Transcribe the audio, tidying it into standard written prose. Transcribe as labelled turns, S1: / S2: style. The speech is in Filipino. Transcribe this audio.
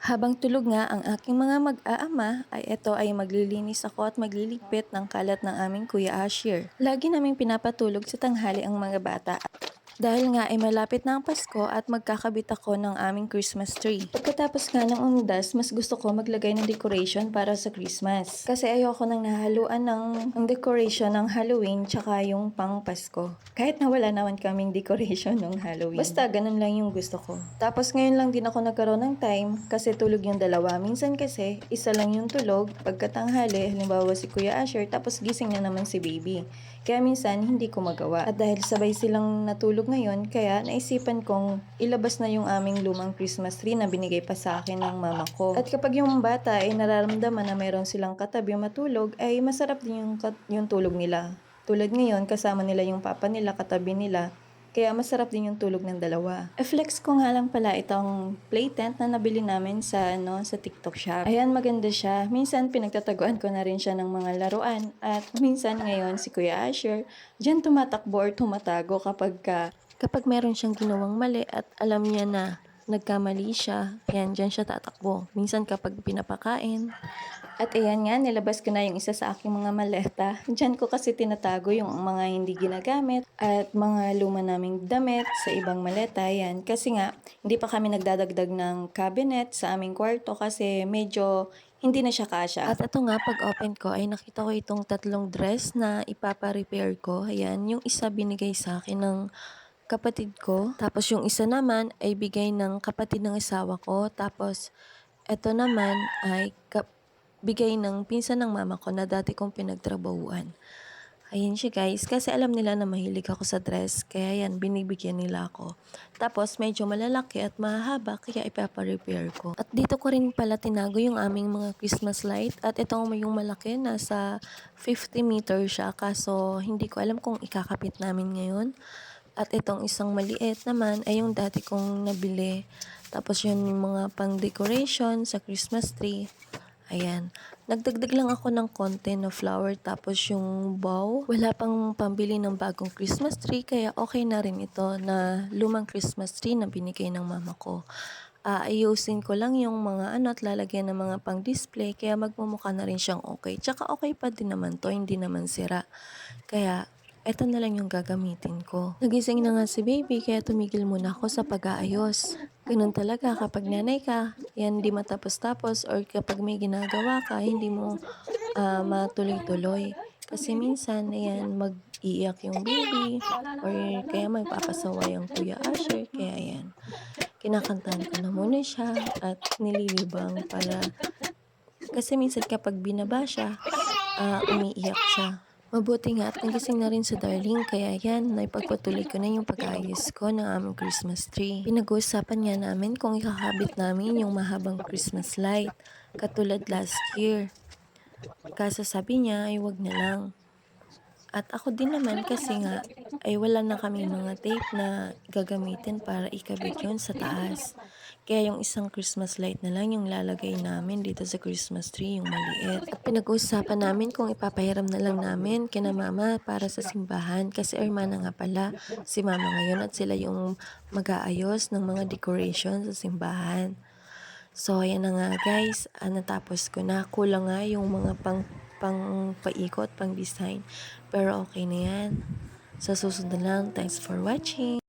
S1: Habang tulog nga ang aking mga mag-aama, ay ito ay maglilinis ako at magliligpit ng kalat ng aming Kuya Asher. Lagi naming pinapatulog sa tanghali ang mga bata. Dahil nga ay malapit na ang Pasko at magkakabit ako ng aming Christmas tree. Pagkatapos nga ng undas, mas gusto ko maglagay ng decoration para sa Christmas. Kasi ayoko nang nahaluan ng decoration ng Halloween tsaka yung pang Pasko. Kahit na wala naman kaming decoration ng Halloween. Basta ganun lang yung gusto ko. Tapos ngayon lang din ako nagkaroon ng time kasi tulog yung dalawa. Minsan kasi isa lang yung tulog pagkatanghali, halimbawa si Kuya Asher, tapos gising na naman si baby. Kaya minsan hindi ko magawa. At dahil sabay silang natulog ngayon, kaya naisipan kong ilabas na yung aming lumang Christmas tree na binigay pa sa akin ng mama ko. At kapag yung bata ay nararamdaman na mayroon silang katabi matulog, ay masarap din yung tulog nila. Tulad ngayon, kasama nila yung papa nila, katabi nila. Kaya masarap din yung tulog ng dalawa. I-flex ko nga lang pala itong play tent na nabili namin sa TikTok shop. Ayan, maganda siya. Minsan pinagtataguan ko na rin siya ng mga laruan. At minsan ngayon si Kuya Asher, diyan tumatakbo or tumatago kapag meron siyang ginawang mali at alam niya na nagkamali siya, ayan, diyan siya tatakbo. Minsan kapag pinapakain, at ayan nga, nilabas ko na yung isa sa aking mga maleta. Diyan ko kasi tinatago yung mga hindi ginagamit at mga luma naming damit sa ibang maleta. Yan. Kasi nga, hindi pa kami nagdadagdag ng cabinet sa aming kwarto kasi medyo hindi na siya kasya. At ito nga, pag open ko ay nakita ko itong tatlong dress na ipapa-repair ko. Ayan, yung isa binigay sa akin ng kapatid ko. Tapos yung isa naman ay bigay ng kapatid ng asawa ko. Tapos ito naman ay bigay ng pinsan ng mama ko na dati kong pinagtrabahuan. Ayun siya guys, kasi alam nila na mahilig ako sa dress, kaya yan, binibigyan nila ako. Tapos medyo malalaki at mahaba, kaya ipapa-repair ko. At dito ko rin pala tinago yung aming mga Christmas light. At itong yung malaki, nasa 50 meters siya, kaso hindi ko alam kung ikakapit namin ngayon. At itong isang maliit naman ay yung dati kong nabili. Tapos yun yung mga pang decoration sa Christmas tree. Ayan. Nagdagdag lang ako ng konti na flower tapos yung bow. Wala pang pambili ng bagong Christmas tree kaya okay na rin ito na lumang Christmas tree na binigay ng mama ko. Ayusin ko lang yung mga at lalagyan ng mga pang display kaya magmumukha na rin siyang okay. Tsaka okay pa din naman to, hindi naman sira. Kaya eto na lang yung gagamitin ko. Nagising na nga si baby kaya tumigil muna ako sa pag-aayos. Ganun talaga kapag nanay ka, yan di matapos-tapos or kapag may ginagawa ka, hindi mo matuloy-tuloy. Kasi minsan, ayan, mag-iiyak yung baby or kaya magpapasawa yung Kuya Asher. Kaya ayan, kinakantahan ko na muna siya at nililibang para kasi minsan kapag binaba siya, umiiyak siya. Mabuti nga at nagising na rin sa darling kaya yan, naipagpatuloy ko na yung pag-ayos ko ng aming Christmas tree. Pinag-uusapan nga namin kung ikakabit namin yung mahabang Christmas light, katulad last year. Kaso sabi niya ay wag na lang. At ako din naman kasi nga ay wala na kami mga tape na gagamitin para ikabit yun sa taas. Kaya yung isang Christmas light na lang yung lalagay namin dito sa Christmas tree, yung maliit. At pinag-uusapan namin kung ipapahiram na lang namin kina mama para sa simbahan. Kasi hermana nga pala si mama ngayon at sila yung mag-aayos ng mga decoration sa simbahan. So, ayan na nga guys. Natapos ko na. Kulang nga yung mga pang paikot, pang design. Pero okay na yan. Sa susunod na lang. Thanks for watching.